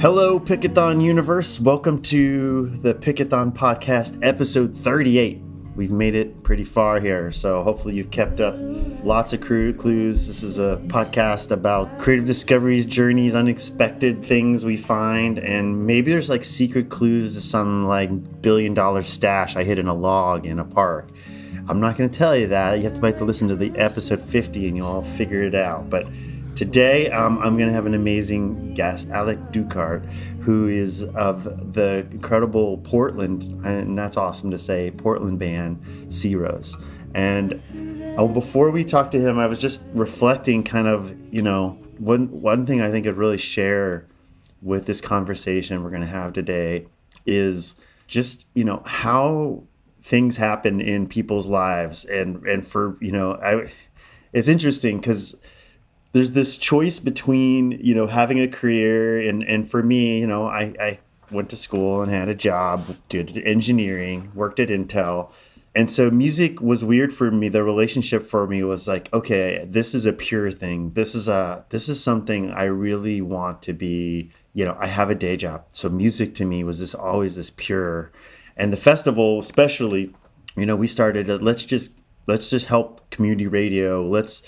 Hello, Pickathon Universe. Welcome to the Pickathon Podcast, episode 38. We've made it pretty far here, so hopefully you've kept up. Lots of clues. This is a podcast about creative discoveries, journeys, unexpected things we find, and maybe there's like secret clues to some like billion-dollar stash I hid in a log in a park. I'm not going to tell you that. You have to wait to listen to the episode 50 and you'll all figure it out. But today, I'm going to have an amazing guest, Alec Duckart, who is of the incredible Portland, and that's awesome to say, Portland band, Searows. And before we talked to him, I was just reflecting kind of, one thing I think I'd really share with this conversation we're going to have today is just, how things happen in people's lives. And for, it's interesting because there's this choice between, having a career and for me, I went to school and had a job, did engineering, worked at Intel. And so music was weird for me. The relationship for me was like, okay, this is a pure thing. This is something I really want to be, I have a day job. So music to me was always this pure. And the festival, especially, we started, let's just help community radio. Let's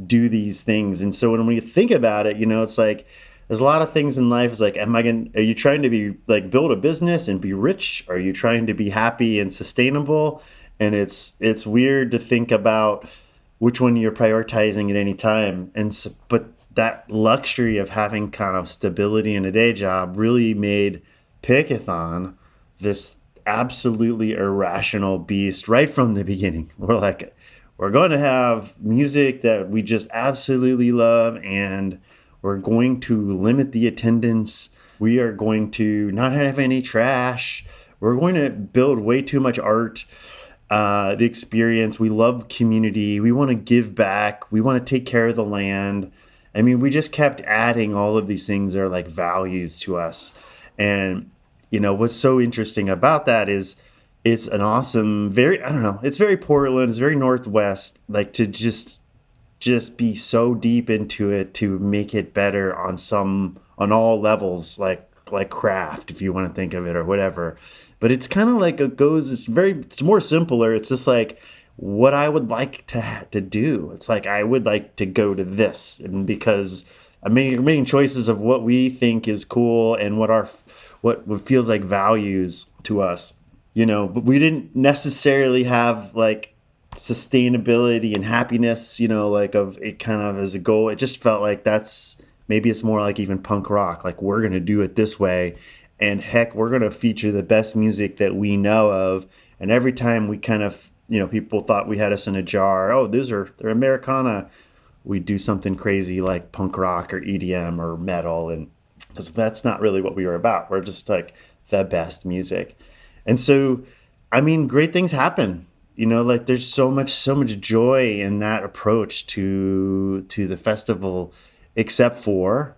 do these things. And so when we think about it, it's like, there's a lot of things in life. It's like, are you trying to be like, build a business and be rich? Are you trying to be happy and sustainable? And it's weird to think about which one you're prioritizing at any time. And so, but that luxury of having kind of stability in a day job really made Pickathon this absolutely irrational beast right from the beginning. We're going to have music that we just absolutely love, and we're going to limit the attendance. We are going to not have any trash. We're going to build way too much art, the experience. We love community. We want to give back. We want to take care of the land. I mean, we just kept adding all of these things that are like values to us. And, what's so interesting about that is it's an awesome, it's very Portland, it's very Northwest, like to just be so deep into it to make it better on all levels, like craft, if you want to think of it or whatever. But it's kind of like it's more simpler. It's just like what I would like to do. It's like, I would like to go to this, and because I'm making choices of what we think is cool and what feels like values to us. But we didn't necessarily have like sustainability and happiness, like of it kind of as a goal. It just felt like maybe it's more like even punk rock. Like, we're going to do it this way. And heck, we're going to feature the best music that we know of. And every time we kind of, people thought we had us in a jar. Oh, they're Americana. We do something crazy like punk rock or EDM or metal. And because that's not really what we were about. We're just like the best music. And so, great things happen, like there's so much joy in that approach to the festival, except for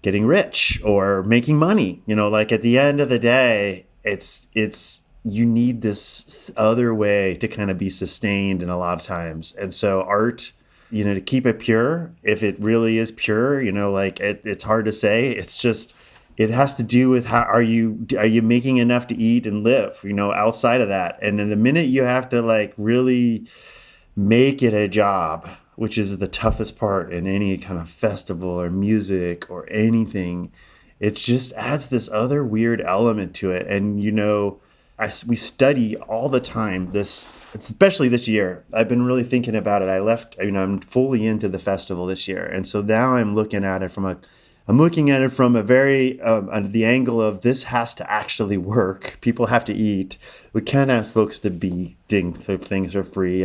getting rich or making money. Like at the end of the day, it's you need this other way to kind of be sustained in a lot of times. And so art, to keep it pure, if it really is pure, it's hard to say. It's just, it has to do with how are you making enough to eat and live, outside of that. And in the minute you have to like really make it a job, which is the toughest part in any kind of festival or music or anything, it just adds this other weird element to it. And, we study all the time this, especially this year. I've been really thinking about it. I'm fully into the festival this year. And so now I'm looking at it from a very, the angle of this has to actually work. People have to eat. We can't ask folks to be ding if things are free.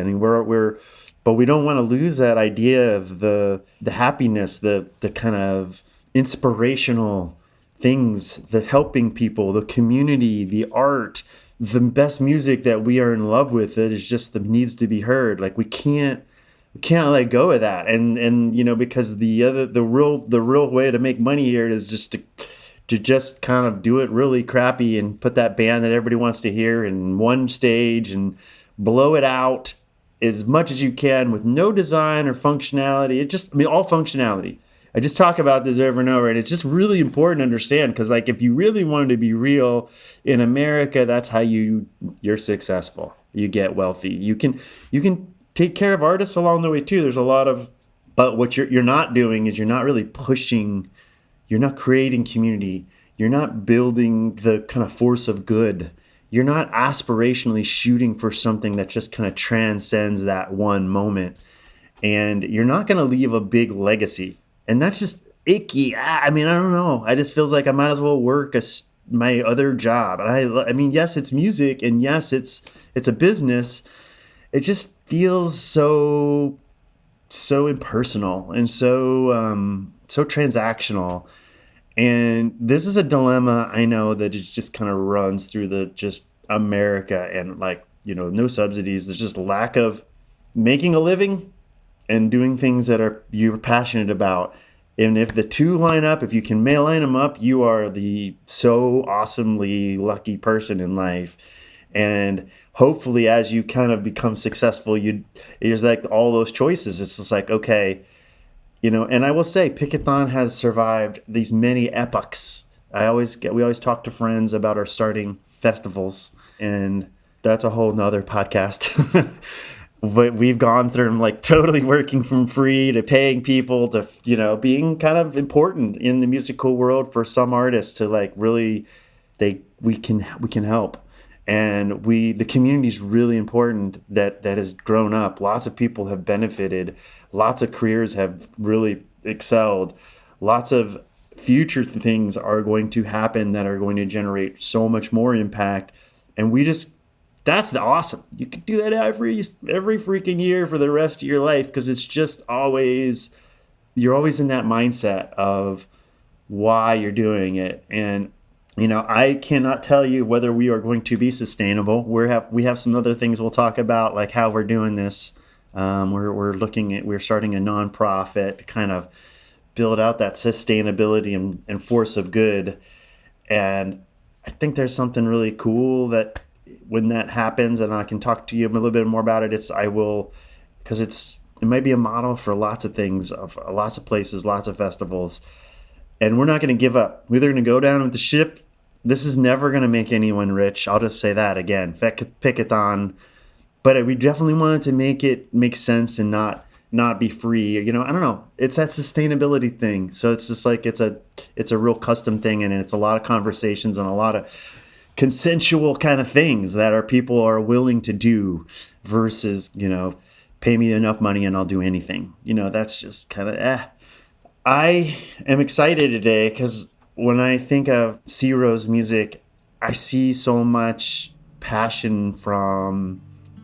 But we don't want to lose that idea of the happiness, the kind of inspirational things, the helping people, the community, the art, the best music that we are in love with. It is just that needs to be heard. Like we can't let go of that. And because the real way to make money here is just to just kind of do it really crappy and put that band that everybody wants to hear in one stage and blow it out as much as you can with no design or functionality. All functionality. I just talk about this over and over, and it's just really important to understand because, like, if you really wanted to be real in America, that's how you're successful. You get wealthy. You can take care of artists along the way too. There's a lot of, but what you're not doing is you're not really pushing. You're not creating community. You're not building the kind of force of good. You're not aspirationally shooting for something that just kind of transcends that one moment. And you're not going to leave a big legacy. And that's just icky. I mean, I don't know. I just feels like I might as well work my other job. And I mean, yes, it's music, and yes, it's a business. It just feels so impersonal and so transactional. And this is a dilemma I know that it just kind of runs through the just America, and like, no subsidies. There's just lack of making a living and doing things that you're passionate about. And if the two line up, if you can line them up, you are the so awesomely lucky person in life. And hopefully as you kind of become successful, there's like all those choices. It's just like, okay, and I will say Pickathon has survived these many epochs. We always talk to friends about our starting festivals, and that's a whole nother podcast. But we've gone through like totally working from free to paying people to, being kind of important in the musical world for some artists to like really, we can help. And the community is really important that has grown up. Lots of people have benefited. Lots of careers have really excelled. Lots of future things are going to happen that are going to generate so much more impact. And that's the awesome. You could do that every freaking year for the rest of your life, because it's just you're always in that mindset of why you're doing it. And I cannot tell you whether we are going to be sustainable. We have some other things we'll talk about, like how we're doing this. We're starting a nonprofit to kind of build out that sustainability and force of good. And I think there's something really cool that when that happens, and I can talk to you a little bit more about it, because it might be a model for lots of things, of lots of places, lots of festivals. And we're not going to give up. We're either going to go down with the ship. This is never going to make anyone rich. I'll just say that again. Pickathon. But we definitely wanted to make it make sense and not be free. I don't know. It's that sustainability thing. So it's just like it's a real custom thing, and it's a lot of conversations and a lot of consensual kind of things that people are willing to do versus, pay me enough money and I'll do anything. That's just kind of I am excited today because when I think of Searows music, I see so much passion from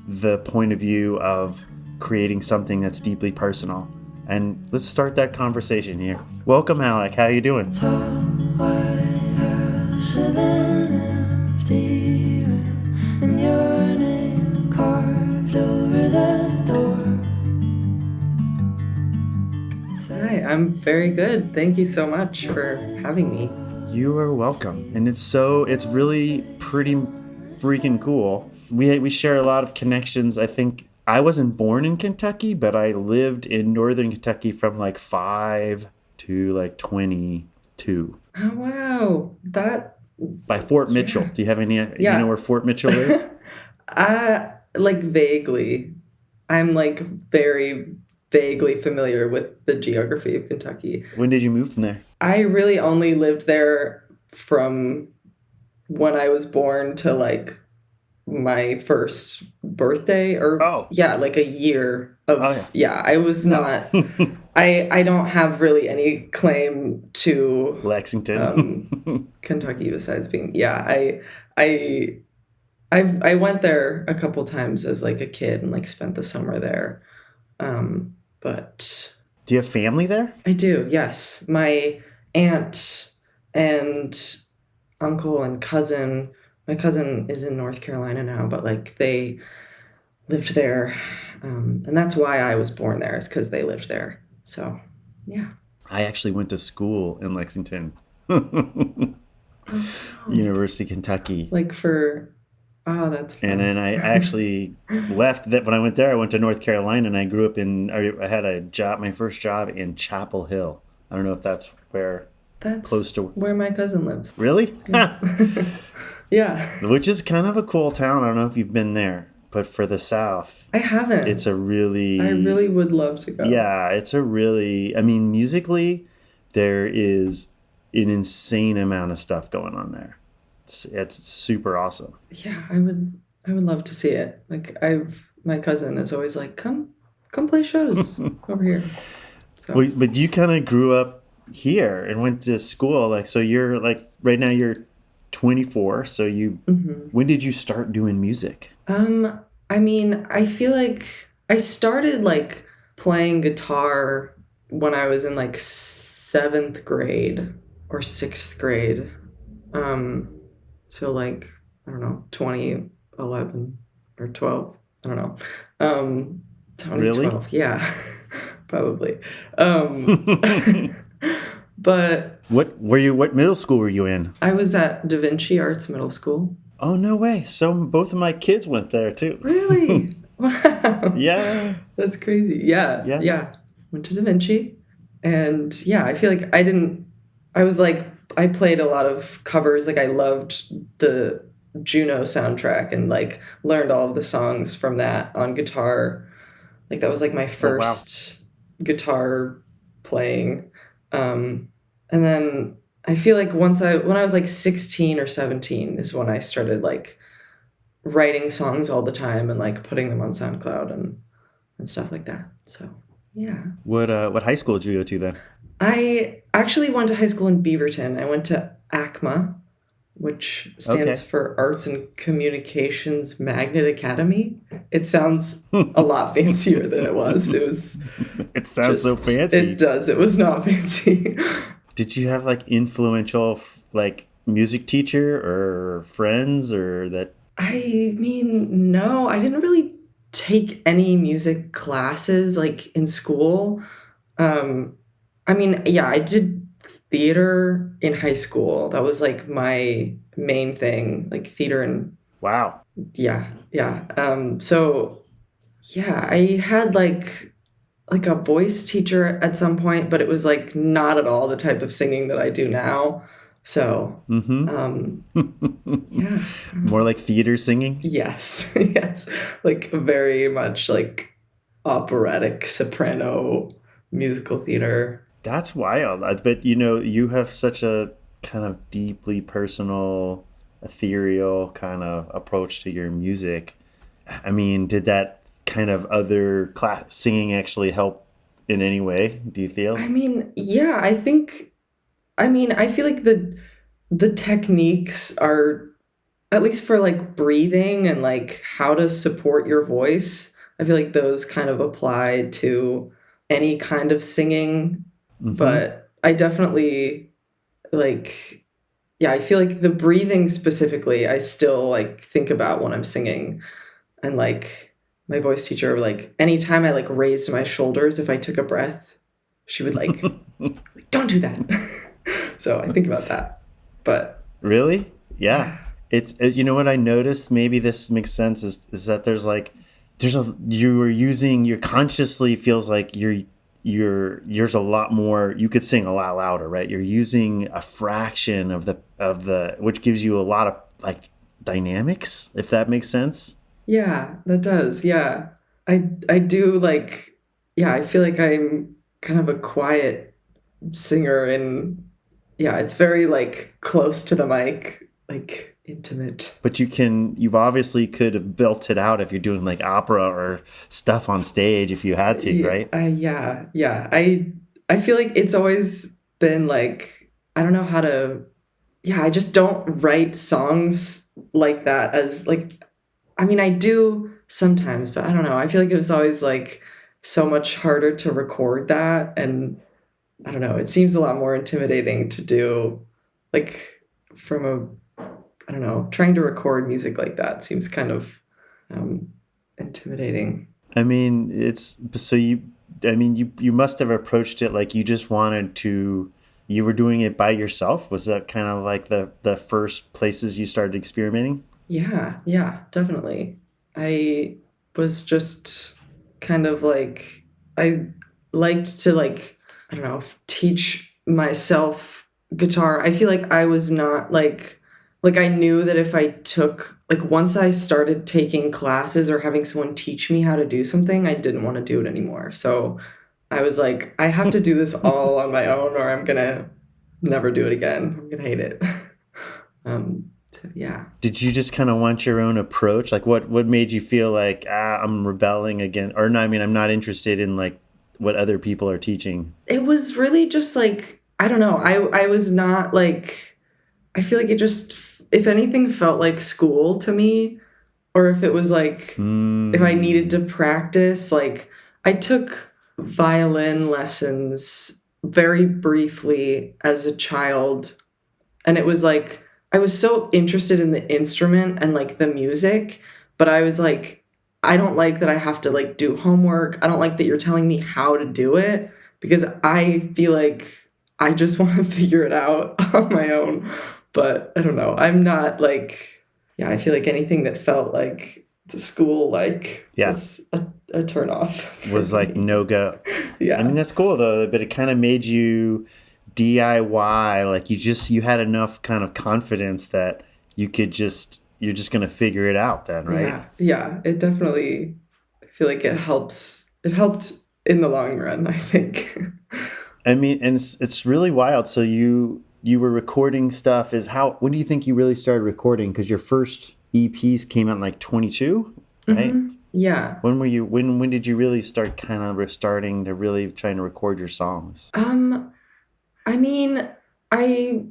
the point of view of creating something that's deeply personal. And let's start that conversation here. Welcome, Alec. How you doing? And your name carved over the door. Hi, I'm very good. Thank you so much for having me. You are welcome. And it's really pretty freaking cool. We share a lot of connections. I think I wasn't born in Kentucky, but I lived in northern Kentucky from like 5 to like 22. Oh, wow. By Fort Mitchell. Do you have any? You know where Fort Mitchell is? Like vaguely. I'm like very vaguely familiar with the geography of Kentucky. When did you move from there? I really only lived there from when I was born to like my first birthday like a year of I was not I don't have really any claim to Lexington Kentucky besides being I went there a couple times as like a kid and like spent the summer there, but do you have family there? I do, yes. My aunt and uncle and cousin. My cousin is in North Carolina now, but like they lived there. And that's why I was born there, is because they lived there. So, yeah. I actually went to school in Lexington. University of Kentucky. That's fun. And then I actually left that when I went to North Carolina, and I grew up I had a job, my first job in Chapel Hill. I don't know if that's close to where my cousin lives. Really? Yeah. Which is kind of a cool town. I don't know if you've been there, but for the South, I haven't. I really would love to go. Yeah, I mean, musically, there is an insane amount of stuff going on there. It's super awesome. Yeah, I would love to see it. Like my cousin is always like, come play shows over here. So. Well, but you kind of grew up here and went to school. Like, so you're like, right now you're 24. So when did you start doing music? I mean, I feel like I started like playing guitar when I was in like 7th grade or 6th grade. So like, I don't know, 2011 or 12. I don't know. 2012. Really? Yeah, probably. But what middle school were you in? I was at Da Vinci Arts Middle School. Oh, no way. So both of my kids went there too. Really? Wow. Yeah. That's crazy. Yeah. Went to Da Vinci. And yeah, I feel like I played a lot of covers. Like I loved the Juno soundtrack and like learned all of the songs from that on guitar. Like that was like my first guitar playing. And then I feel like when I was like 16 or 17 is when I started like writing songs all the time and like putting them on SoundCloud and stuff like that. So yeah. What high school did you go to then? I actually went to high school in Beaverton. I went to ACMA, which stands for Arts and Communications Magnet Academy. It sounds a lot fancier than it was. It sounds so fancy. It does. It was not fancy. Did you have like influential like music teacher or friends or that? I mean, no, I didn't really take any music classes like in school. I mean, yeah, I did theater in high school. That was like my main thing, like theater and wow. Yeah. So yeah, I had like a voice teacher at some point, but it was like not at all the type of singing that I do now. So yeah. More like theater singing? Yes. Yes. Like very much like operatic soprano musical theater. That's wild. But you have such a kind of deeply personal, ethereal kind of approach to your music. I mean, did that kind of other class singing actually help in any way, do you feel? I mean, yeah, I feel like the techniques are, at least for like breathing and like how to support your voice, I feel like those kind of apply to any kind of singing. Mm-hmm. But I definitely like, yeah, I feel like the breathing specifically, I still like think about when I'm singing. And like my voice teacher, like anytime I like raised my shoulders, if I took a breath, she would like, don't do that. So I think about that. But really? Yeah. It's what I noticed, maybe this makes sense, is that you're consciously feels like there's a lot more, you could sing a lot louder, right? You're using a fraction of the which gives you a lot of like dynamics, if that makes sense. Yeah, that does. Yeah. I do like, yeah, I feel like I'm kind of a quiet singer and yeah, it's very like close to the mic, like intimate. But you've obviously could have built it out if you're doing like opera or stuff on stage if you had to, right? Yeah. I feel like it's always been like, I don't know how to, yeah, I just don't write songs like that as like, I mean, I do sometimes, but I don't know. I feel like it was always like so much harder to record that. And I don't know, it seems a lot more intimidating to do like from I don't know, trying to record music like that seems kind of intimidating. I mean, you must have approached it like you just you were doing it by yourself. Was that kind of like the first places you started experimenting? Yeah, definitely. I was just kind of like, I liked to like I don't know, teach myself guitar. I feel like I was not like I knew that if I took, like, once I started taking classes or having someone teach me how to do something, I didn't want to do it anymore. So I was like, I have to do this all on my own or I'm going to never do it again. I'm going to hate it. So, yeah. Did you just kind of want your own approach? Like what made you feel like, I'm rebelling again? Or no, I mean, I'm not interested in like what other people are teaching. It was really just like, I don't know. I was not like, I feel like it just, if anything, felt like school to me, or if it was like, if I needed to practice, like I took violin lessons very briefly as a child. And it was like, I was so interested in the instrument and like the music, but I was like, I don't like that I have to like do homework. I don't like that you're telling me how to do it, because I feel like I just want to figure it out on my own. But I don't know. I'm not like, yeah, I feel like anything that felt like the school, like, was a turn off. Was like no go. Yeah. I mean, that's cool though, but it kind of made you DIY. Like you had enough kind of confidence that you're just going to figure it out then, right? Yeah. It definitely, I feel like it helped in the long run, I think. I mean, and it's really wild. So you were recording stuff. When do you think you really started recording? Because your first EPs came out in like 22, right? Mm-hmm. Yeah. When did you really start kind of starting to really trying to record your songs? I mean, I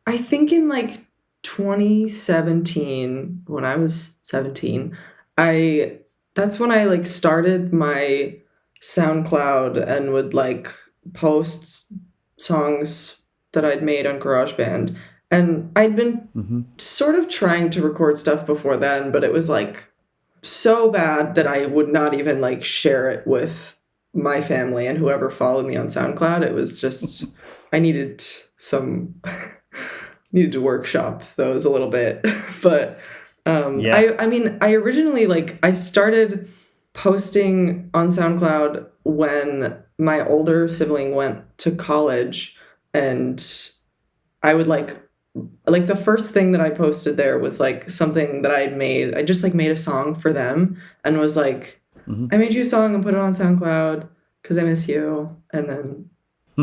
think in like 2017, when I was 17, that's when I like started my SoundCloud and would like post songs that I'd made on GarageBand. And I'd been sort of trying to record stuff before then, but it was like so bad that I would not even like share it with my family and whoever followed me on SoundCloud. It was just, I needed to workshop those a little bit. But I mean, I originally like, I started posting on SoundCloud when my older sibling went to college, and I would like the first thing that I posted there was like something that I'd made. I just like made a song for them and was like, I made you a song and put it on SoundCloud because I miss you. And then,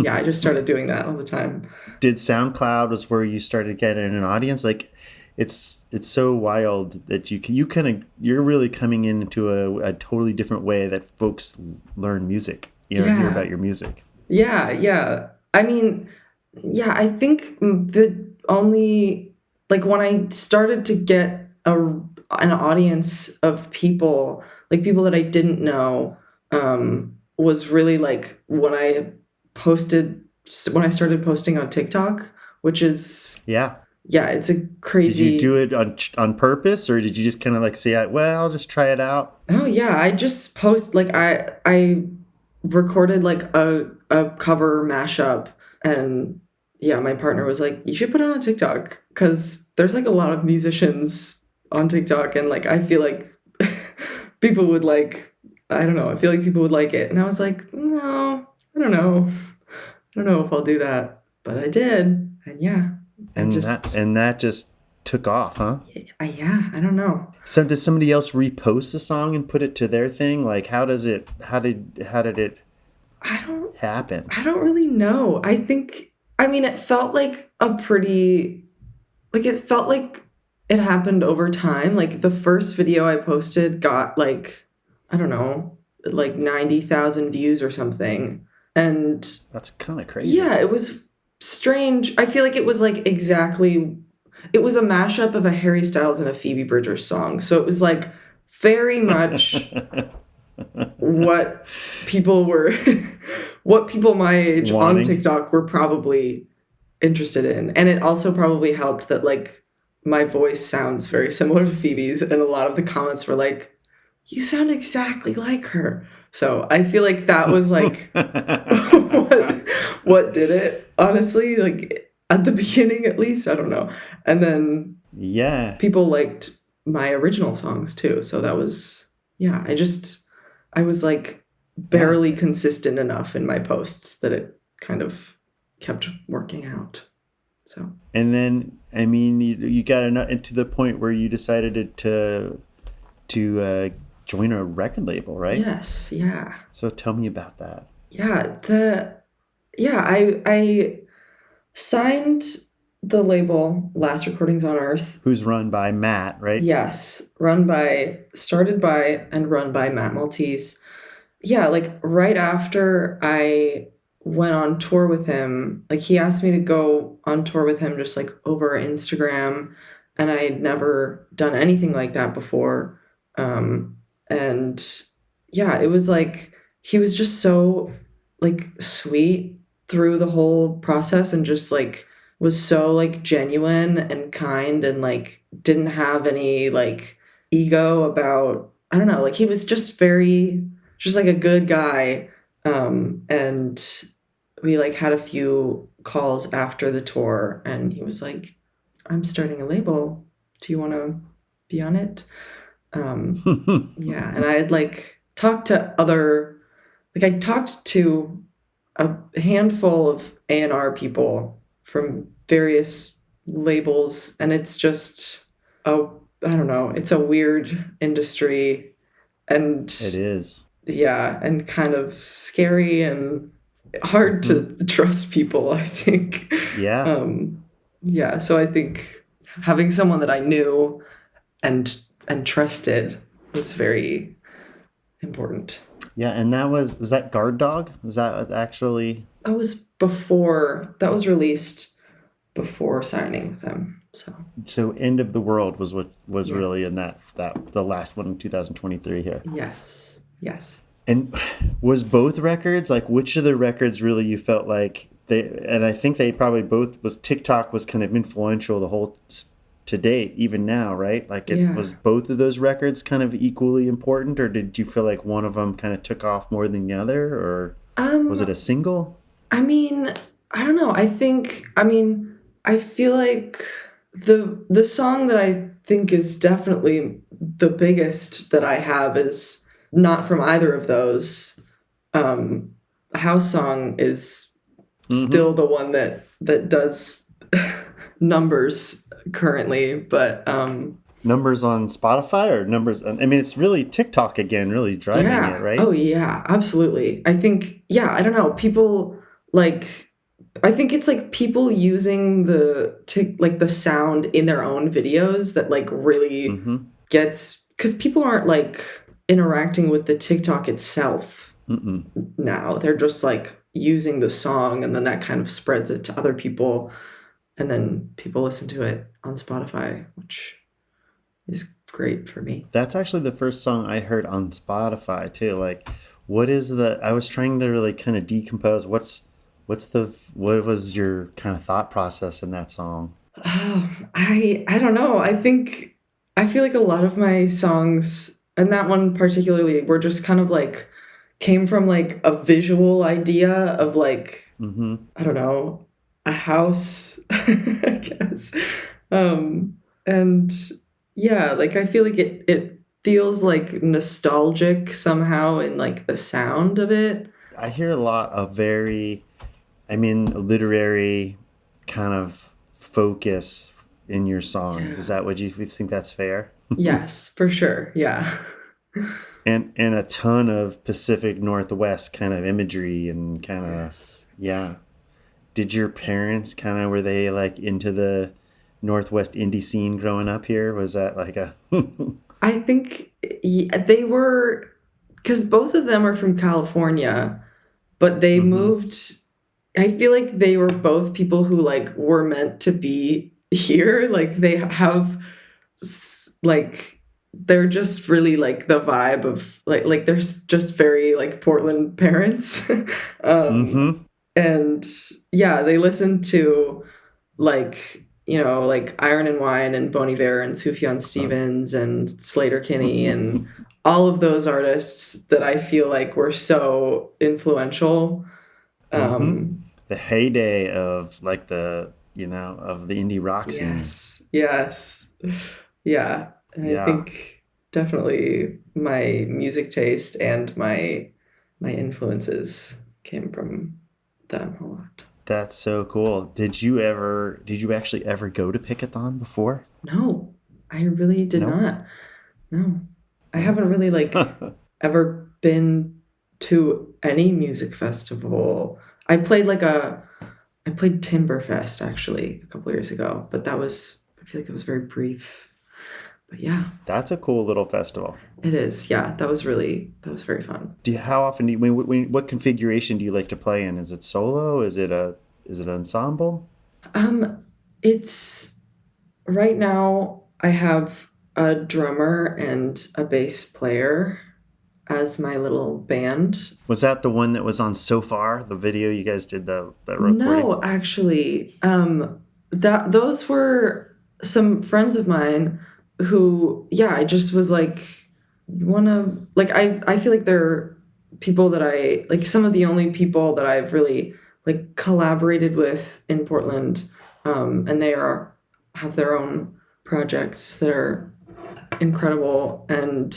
I just started doing that all the time. Did SoundCloud was where you started getting an audience? Like, it's so wild that you're really coming into a totally different way that folks learn music, hear about your music. Yeah. I mean, I think the only, like, when I started to get an audience of people, like people that I didn't know, was really like when I started posting on TikTok, which is it's a crazy. Did you do it on purpose, or did you just kind of like say, well, I'll just try it out? Oh yeah, I just post, like, I recorded like a cover mashup, and my partner was like, you should put it on TikTok because there's like a lot of musicians on TikTok, and like I feel like people would like, I don't know, I feel like people would like it. And I was like, no, I don't know if I'll do that, but I did. And that just took off, huh? Yeah, I don't know. So does somebody else repost the song and put it to their thing? Like, how did it happen? I don't really know. I mean, it felt like it felt like it happened over time. Like the first video I posted got like, I don't know, like 90,000 views or something. And that's kind of crazy. Yeah, it was strange. I feel like it was like it was a mashup of a Harry Styles and a Phoebe Bridgers song. So it was like very much what people my age on TikTok were probably interested in. And it also probably helped that like my voice sounds very similar to Phoebe's, and a lot of the comments were like, you sound exactly like her. So I feel like that was like what did it, honestly, like at the beginning at least. I don't know. And then people liked my original songs too. So that was I was like barely consistent enough in my posts that it kind of kept working out. So. And then, I mean, you got into the point where you decided to join a record label, right? Yes. Yeah. So tell me about that. I signed the label Last Recordings on Earth. Who's run by Matt, right? Yes. Started by and run by Matt Maltese. Yeah, like right after I went on tour with him, like he asked me to go on tour with him just like over Instagram, and I had never done anything like that before. And yeah, it was like he was just so like sweet through the whole process and just like was so like genuine and kind and like didn't have any like ego about, I don't know, like he was just like a good guy. And we like had a few calls after the tour and he was like, I'm starting a label. Do you want to be on it? Yeah. And I had like talked to a handful of A&R people from various labels, and it's just, I don't know, it's a weird industry. And it is. Yeah, and kind of scary and hard to trust people, I think. Yeah. Yeah, so I think having someone that I knew and trusted was very important. Yeah, and was that Guard Dog? Was that actually? That was released before signing with them. So End of the World was what was really in that the last one in 2023 here. Yes. And was both records, like which of the records really you felt like and I think they probably both TikTok was kind of influential the whole to date, even now, right? Like was both of those records kind of equally important, or did you feel like one of them kind of took off more than the other, or was it a single? I mean, I don't know. I feel like the song that I think is definitely the biggest that I have is not from either of those. House Song is still the one that does numbers currently, but numbers on Spotify or numbers on, I mean, it's really TikTok again, really driving it, right? Oh yeah, absolutely. I think, I don't know, people like, I think it's like people using the sound in their own videos that like really gets, because people aren't like interacting with the TikTok itself now. They're just like using the song, and then that kind of spreads it to other people, and then people listen to it on Spotify, which is great for me. That's actually the first song I heard on Spotify too. Like, I was trying to really kind of decompose what was your kind of thought process in that song? Oh, I don't know. I feel like a lot of my songs, and that one particularly, were just kind of like came from like a visual idea of like, I don't know, a house, I guess. And yeah, like I feel like it feels like nostalgic somehow in like the sound of it. I hear a lot of literary kind of focus in your songs. Is that what you think that's fair? Yes, for sure. Yeah. And a ton of Pacific Northwest kind of imagery and kind of, yeah. Did your parents were they like into the Northwest indie scene growing up here? Was that like a... I think they were, because both of them are from California, but they moved. I feel like they were both people who like were meant to be here. Like they have like, they're just really like the vibe of like they're just very like Portland parents. And yeah, they listen to like, like Iron and Wine and Bon Iver and Sufjan Stevens and Slater Kinney and all of those artists that I feel like were so influential. The heyday of like of the indie rock scene. Yes. Yeah. And I think definitely my music taste and my influences came from them a lot. That's so cool. Did you actually ever go to Pickathon before? No, I really did not. No, I haven't really ever been to any music festival. I played Timberfest actually a couple years ago, but I feel like it was very brief. But yeah. That's a cool little festival. It is. Yeah, that was very fun. How often what configuration do you like to play in? Is it solo? Is it an ensemble? It's right now I have a drummer and a bass player as my little band. Was that the one that was on So Far, the video you guys did, that recording? No, actually, those were some friends of mine who, I just was like, I feel like they're people that I like, some of the only people that I've really collaborated with in Portland, and they have their own projects that are incredible, and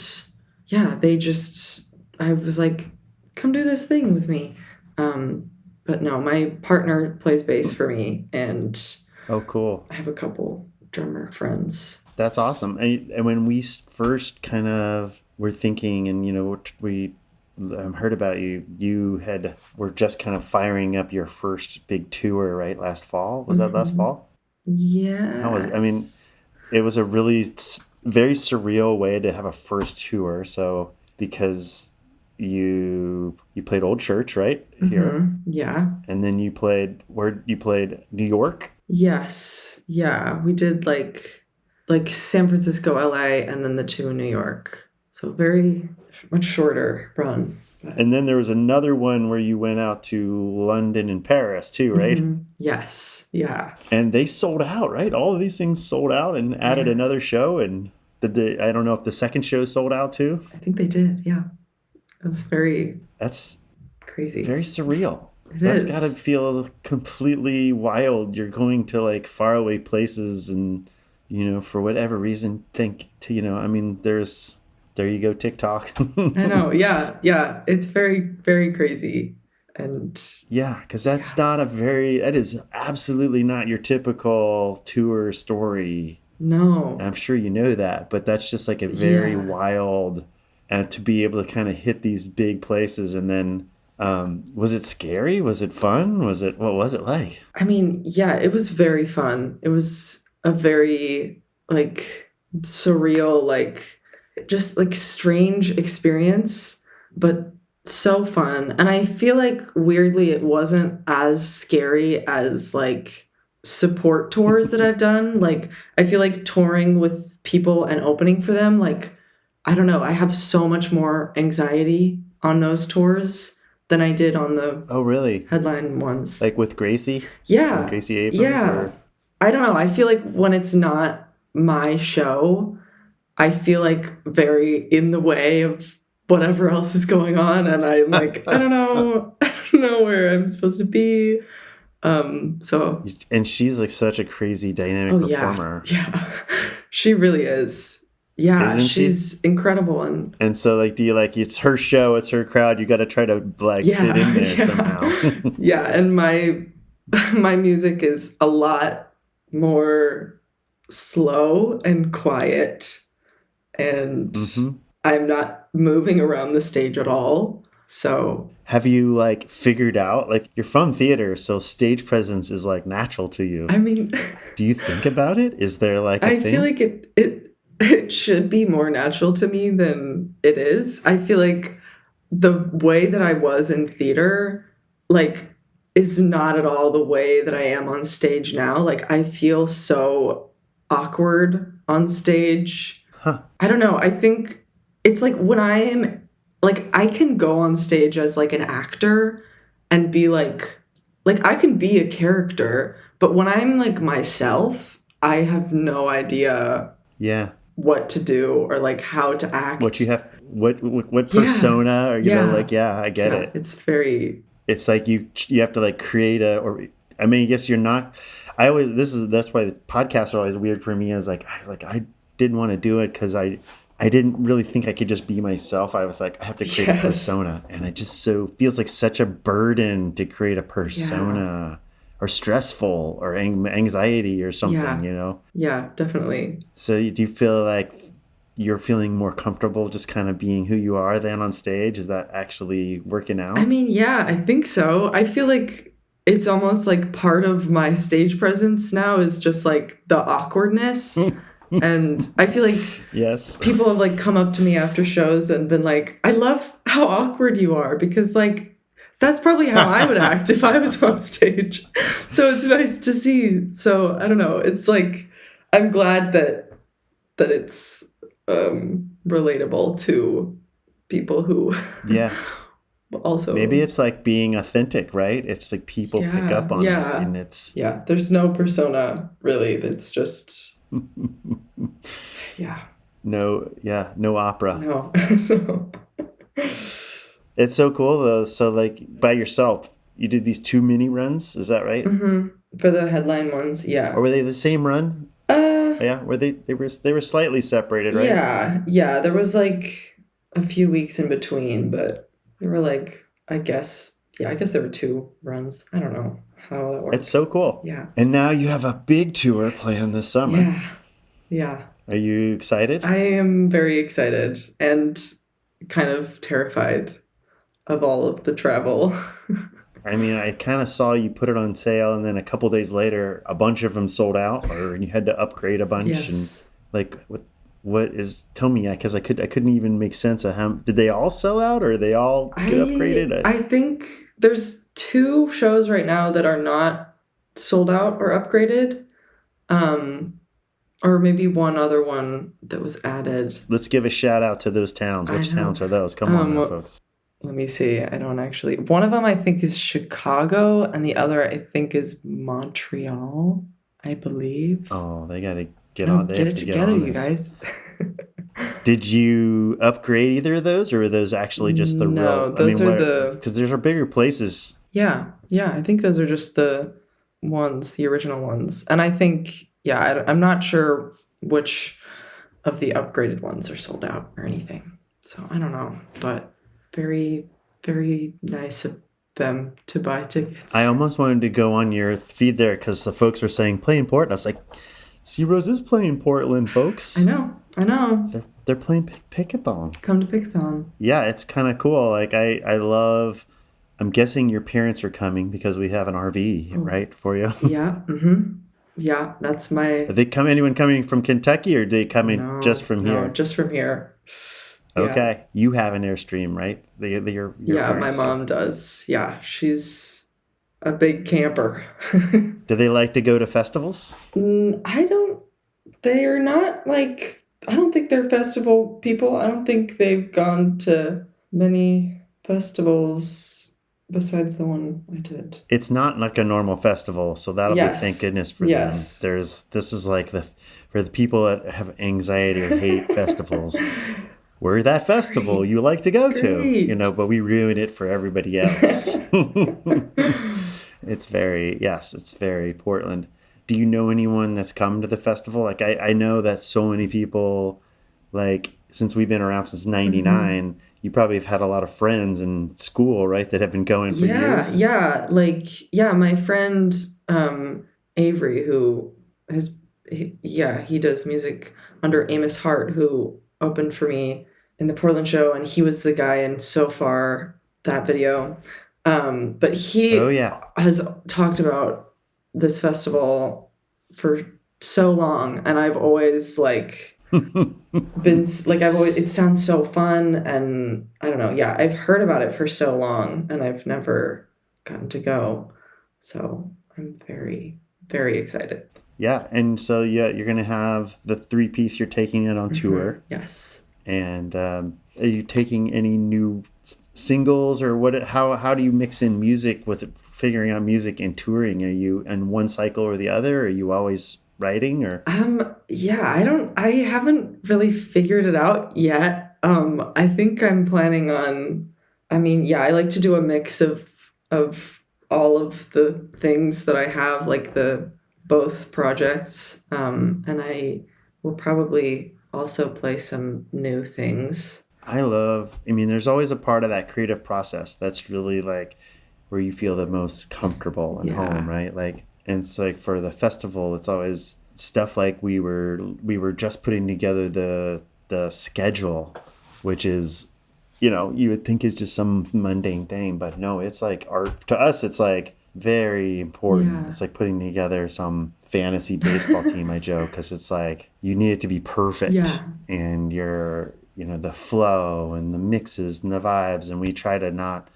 I was like, come do this thing with me. But no, my partner plays bass for me, and oh, cool. I have a couple drummer friends. That's awesome. And when we first kind of were thinking, and we heard about you, were just kind of firing up your first big tour, right? Last fall, was that last fall? Yeah. It was a really very surreal way to have a first tour. So because you played Old Church, right? Here. Yeah. And then you played New York? Yes. Yeah. We did like San Francisco, LA, and then the two in New York. So very much shorter run. And then there was another one where you went out to London and Paris too, right? Yes. Yeah. And they sold out, right? All of these things sold out and added another show. And I don't know if the second show sold out too. I think they did. Yeah. That's crazy. Very surreal. That's got to feel completely wild. You're going to faraway places and, for whatever reason, there you go, TikTok. I know. Yeah. Yeah. It's very, very crazy. And yeah, because that is absolutely not your typical tour story. No. I'm sure you know that, but that's just a very wild, and to be able to kind of hit these big places. And then, was it scary? Was it fun? What was it like? It was very fun. It was a very surreal, just strange experience, but so fun. And I feel like weirdly it wasn't as scary as support tours that I've done. I feel like touring with people and opening for them, I don't know, I have so much more anxiety on those tours than I did on the headline ones. With Gracie? Yeah. With Gracie Abrams? Yeah. I don't know. I feel like when it's not my show, I feel very in the way of whatever else is going on. And I'm I don't know where I'm supposed to be. So. And she's such a crazy dynamic performer. Yeah. She really is. Yeah, she's incredible. And so do you it's her show, it's her crowd, you got to try to fit in there somehow. Yeah, and my music is a lot more slow and quiet, and I'm not moving around the stage at all. So have you figured out you're from theater, so stage presence is natural to you? Do you think about it? Is there a I thing? Feel like it should be more natural to me than it is. I feel like the way that I was in theater, is not at all the way that I am on stage now. I feel so awkward on stage. Huh. I don't know. I think it's when I am, I can go on stage as an actor and be I can be a character, but when I'm myself, I have no idea. Yeah. What to do or how to act. What you have, what persona, or I get it. It's very. It's you have to create I guess you're not. That's why the podcasts are always weird for me. Is I didn't want to do it because I I didn't really think I could just be myself. I was like, I have to create a persona. And it just feels like such a burden to create a persona or stressful or anxiety or something, you know? Yeah, definitely. So do you feel like you're feeling more comfortable just kind of being who you are then on stage? Is that actually working out? I mean, yeah, I think so. I feel like it's almost like part of my stage presence now is just like the awkwardness. And I feel like people have like come up to me after shows and been like, I love how awkward you are, because like that's probably how I would act if I was on stage. So it's nice to see. So I don't know. It's like, I'm glad that it's relatable to people who also, maybe it's like being authentic, right? It's like people pick up on it, and it's there's no persona really. That's just no opera. No. It's so cool though. So like by yourself, you did these 2 mini runs, is that right? Mm-hmm. For the headline ones, yeah. Or were they the same run? Yeah, were they were slightly separated, right? Yeah. There was like a few weeks in between, but there were like, I guess there were 2 runs. I don't know how that works. It's so cool. Yeah. And now you have a big tour planned this summer. Yeah. Are you excited? I am very excited and kind of terrified of all of the travel. I mean, I kind of saw you put it on sale, and then a couple days later, a bunch of them sold out, or you had to upgrade a bunch. Yes. And like, what is? Tell me, because I couldn't even make sense of how did they all sell out, or they all get upgraded? I think there's 2 shows right now that are not sold out or upgraded, or maybe one other one that was added. Let's give a shout out to those towns. Which towns are those? Come on, now, folks. Let me see. I don't actually. One of them I think is Chicago, and the other I think is Montreal, I believe. Oh, they got to get on. Get it together, you guys. Did you upgrade either of those, or are those actually just the real? Those are because there's bigger places. Yeah. I think those are just the ones, the original ones, and I think I'm not sure which of the upgraded ones are sold out or anything. So I don't know, but very, very nice of them to buy tickets. I almost wanted to go on your feed there because the folks were saying play in Portland. I was like, Searows is playing Portland, folks. I know. They're playing Pickathon. Come to Pickathon. Yeah, it's kind of cool. Like I love. I'm guessing your parents are coming because we have an RV, right, for you. Yeah. Mm-hmm. Yeah, that's my. Are they anyone coming from Kentucky, or are they coming just from here? No, just from here. Okay, you have an Airstream, right? Your my mom does. Yeah, she's a big camper. Do they like to go to festivals? They are not like. I don't think they're festival people. I don't think they've gone to many festivals besides the one I did. It's not like a normal festival, so that'll be thank goodness for them. This is like for the people that have anxiety or hate festivals. We're that festival you like to go to, but we ruin it for everybody else. It's very Portland. Do you know anyone that's come to the festival? Like I know that so many people, like since we've been around since '99, you probably have had a lot of friends in school, right, that have been going for years. My friend Avery, who he does music under Amos Hart, who opened for me in the Portland show, and he was the guy in So Far, that video. But he has talked about this festival for so long, and I've always been it sounds so fun, and I don't know. Yeah, I've heard about it for so long, and I've never gotten to go. So I'm very, very excited. Yeah, and so you're gonna have the 3-piece. You're taking it on tour. Yes. And are you taking any new singles, or what? How do you mix in music with figuring out music and touring? Are you in one cycle or the other? Are you always writing, or? I haven't really figured it out yet. I think I'm planning on. I like to do a mix of all of the things that I have, like both projects, and I will probably also play some new things. I mean, there's always a part of that creative process that's really like where you feel the most comfortable and home, right? Like, and it's like for the festival, it's always stuff like we were just putting together the schedule, which is, you would think is just some mundane thing, but no, it's like art to us. It's like very important. Yeah. It's like putting together some fantasy baseball team, I joke, because it's like you need it to be perfect, and the flow and the mixes and the vibes, and we try not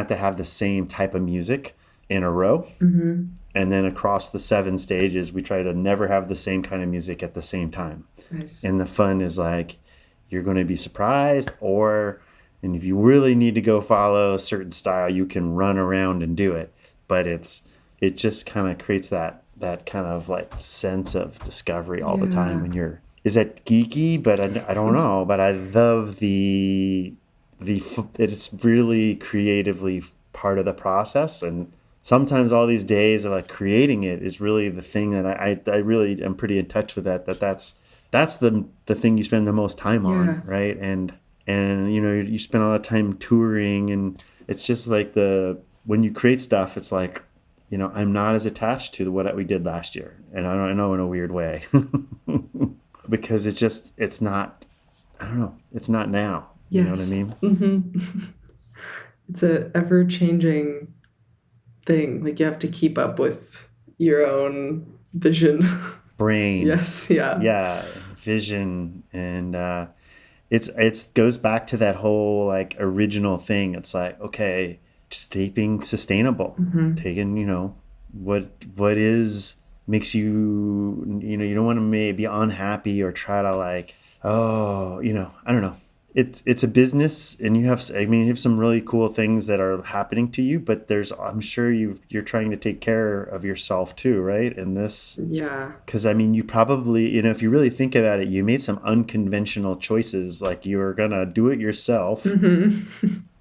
to have the same type of music in a row. Mm-hmm. And then across the 7 stages, we try to never have the same kind of music at the same time. Nice. And the fun is like, you're going to be surprised, and if you really need to go follow a certain style, you can run around and do it. But it just kind of creates that kind of like sense of discovery all the time when is that geeky? But I don't know. But I love it's really creatively part of the process. And sometimes all these days of like creating it is really the thing that I really am pretty in touch with that's the thing you spend the most time on, right? And you spend all the time touring, and it's just like when you create stuff, it's like, I'm not as attached to what we did last year, and I know in a weird way, because it's not, I don't know, it's not now. Yes. You know what I mean? Mm-hmm. It's a ever-changing thing. Like, you have to keep up with your own vision. Brain. Yes. Yeah. Yeah. Vision. And it goes back to that whole like original thing. It's like, okay, just being sustainable, taking, what makes you, you don't want to be unhappy or try to like, I don't know. It's a business, and you have some really cool things that are happening to you, but I'm sure you're trying to take care of yourself too, right? In this, because you probably, if you really think about it, you made some unconventional choices, like you were gonna do it yourself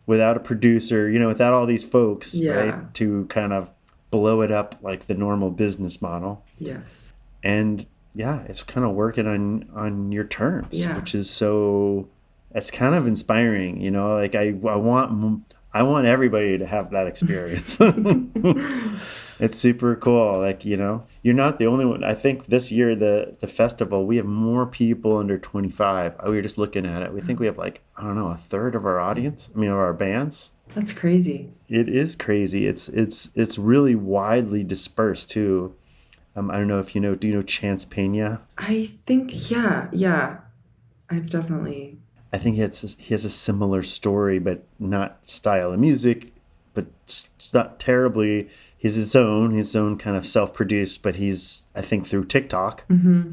without a producer, without all these folks, right, to kind of blow it up like the normal business model. Yes, and it's kind of working on your terms, which is so. It's kind of inspiring, like I want everybody to have that experience. It's super cool. Like, you're not the only one. I think this year, the festival, we have more people under 25. We were just looking at it. We think we have like, I don't know, a third of our audience. Of our bands. That's crazy. It is crazy. It's really widely dispersed too. I don't know if do you know Chance Pena? I think, yeah. I've definitely... I think he has a similar story, but not style of music, but not terribly. He's his own kind of self-produced, but I think through TikTok,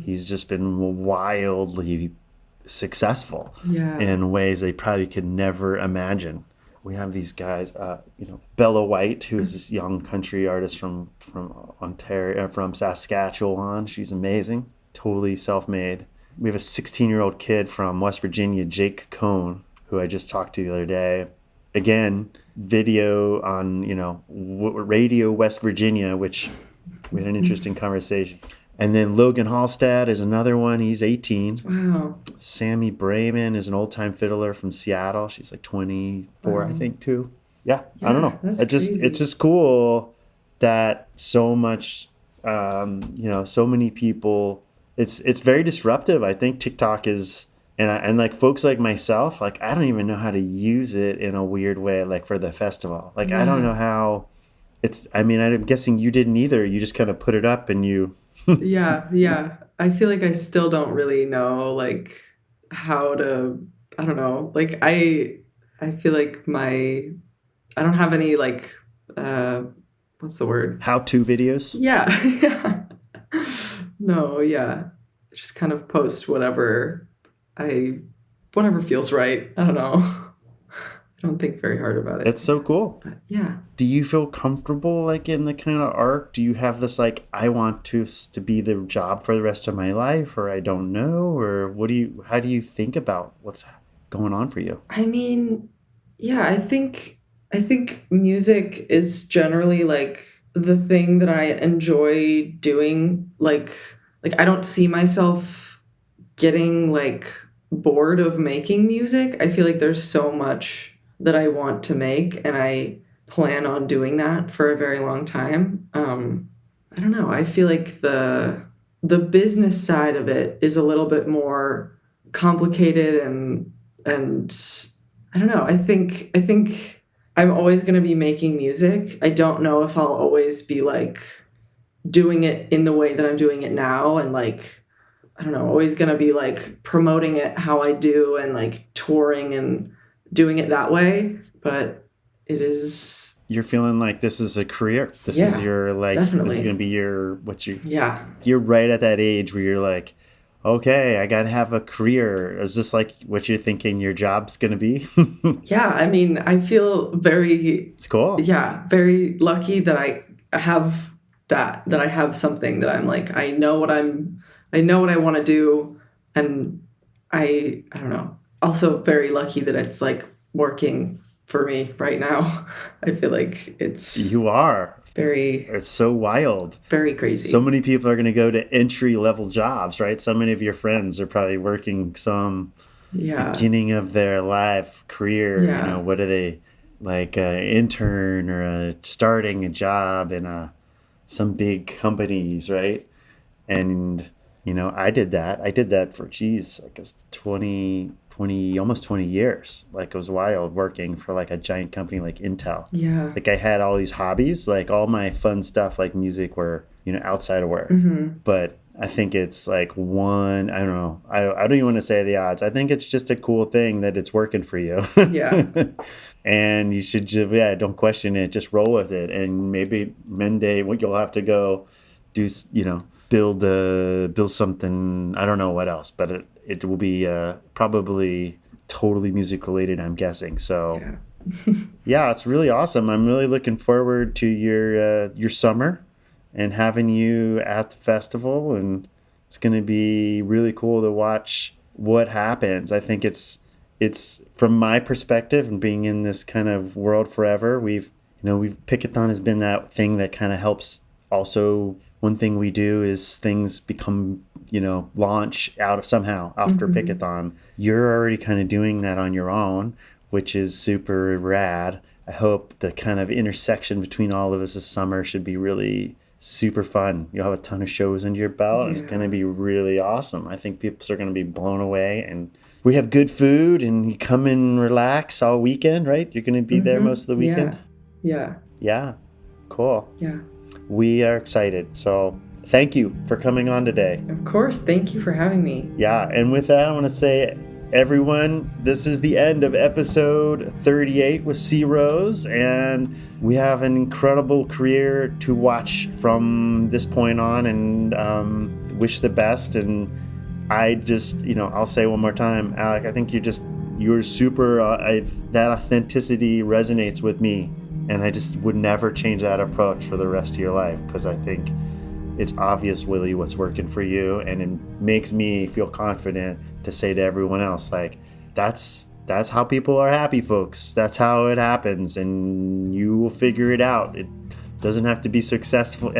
he's just been wildly successful in ways they probably could never imagine. We have these guys, Bella White, who is this young country artist from Ontario, from Saskatchewan. She's amazing, totally self-made. We have a 16-year-old kid from West Virginia, Jake Cohn, who I just talked to the other day. Again, video on, Radio West Virginia, which we had an interesting conversation. And then Logan Hallstad is another one. He's 18. Wow. Sammy Brayman is an old-time fiddler from Seattle. She's like 24, I think, too. Yeah, I don't know. It's just cool that so much, so many people... It's very disruptive. I think TikTok is, and like folks like myself, like I don't even know how to use it in a weird way, like for the festival. Like I don't know how I'm guessing you didn't either. You just kind of put it up and you. Yeah. I feel like I still don't really know like how to, I don't know. Like I feel like I don't have any like, what's the word? How-to videos? Yeah. No, yeah. Just kind of post whatever feels right. I don't know. I don't think very hard about it. It's so cool. But yeah. Do you feel comfortable like in the kind of art? Do you have this like, I want to be the job for the rest of my life, or I don't know, or how do you think about what's going on for you? Yeah, I think music is generally like the thing that I enjoy doing. Like I don't see myself getting like bored of making music. I feel like there's so much that I want to make, and I plan on doing that for a very long time. I don't know. I feel like the business side of it is a little bit more complicated, and I don't know. I think I'm always going to be making music. I don't know if I'll always be like doing it in the way that I'm doing it now, and like, I don't know, always going to be like promoting it how I do and like touring and doing it that way. But it is... You're feeling like this is a career. This is your, like, definitely. This is going to be your, you're right at that age where you're like, okay, I got to have a career. Is this like what you're thinking your job's going to be? Yeah. I mean, I feel it's cool. Yeah. Very lucky that I have that I have something that I'm like, I know what I want to do. And I don't know, also very lucky that it's like working for me right now. I feel like you are it's so wild, very crazy. So many people are going to go to entry level jobs, right? So many of your friends are probably working some beginning of their life career. You know, what are they, like an intern or starting a job in some big companies, right? And you know, I did that for almost 20 years. Like, it was wild working for like a giant company like Intel. Yeah. Like, I had all these hobbies, like all my fun stuff, like music, were, you know, outside of work. Mm-hmm. But I think it's like I don't know. I don't even want to say the odds. I think it's just a cool thing that it's working for you. Yeah. And you should just, don't question it. Just roll with it. And maybe one day you'll have to go do, you know, build something. I don't know what else, but it will be probably totally music related, I'm guessing. So yeah, it's really awesome. I'm really looking forward to your summer and having you at the festival, and it's going to be really cool to watch what happens. I think it's from my perspective and being in this kind of world forever, Pickathon has been that thing that kind of helps. Also, one thing we do is things become, you know, launch out of somehow after Pickathon. You're already kind of doing that on your own, which is super rad. I hope the kind of intersection between all of us this summer should be really super fun. You'll have a ton of shows under your belt. Yeah. It's going to be really awesome. I think people are going to be blown away, and we have good food, and you come and relax all weekend, right? You're going to be there most of the weekend. Yeah. Cool. Yeah. We are excited. So thank you for coming on today. Of course. Thank you for having me. Yeah. And with that, I want to say, everyone, this is the end of episode 38 with Searows, and we have an incredible career to watch from this point on, and wish the best. And I just, I'll say one more time, Alec, I think you're super, that authenticity resonates with me. And I just would never change that approach for the rest of your life, because I think it's obvious, Willie, what's working for you. And it makes me feel confident to say to everyone else, like, that's how people are happy, folks. That's how it happens. And you will figure it out. It doesn't have to be successful,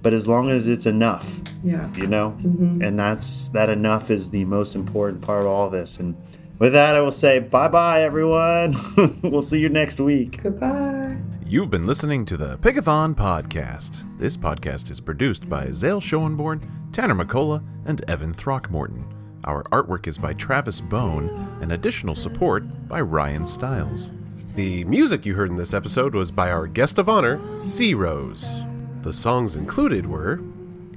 but as long as it's enough, and that enough is the most important part of all this. And with that, I will say bye-bye, everyone. We'll see you next week. Goodbye. You've been listening to the Pickathon Podcast. This podcast is produced by Zale Schoenborn, Tanner McCullough, and Evan Throckmorton. Our artwork is by Travis Bone, and additional support by Ryan Stiles. The music you heard in this episode was by our guest of honor, Searows. The songs included were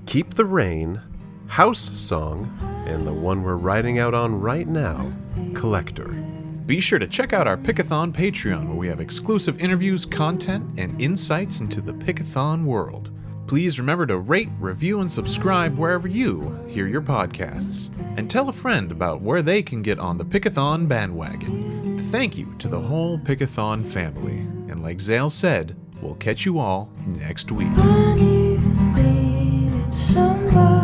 Keep the Rain, House Song, and the one we're riding out on right now, Collector. Be sure to check out our Pickathon Patreon, where we have exclusive interviews, content, and insights into the Pickathon world. Please remember to rate, review, and subscribe wherever you hear your podcasts. And tell a friend about where they can get on the Pickathon bandwagon. Thank you to the whole Pickathon family. And like Zale said, we'll catch you all next week. Somebody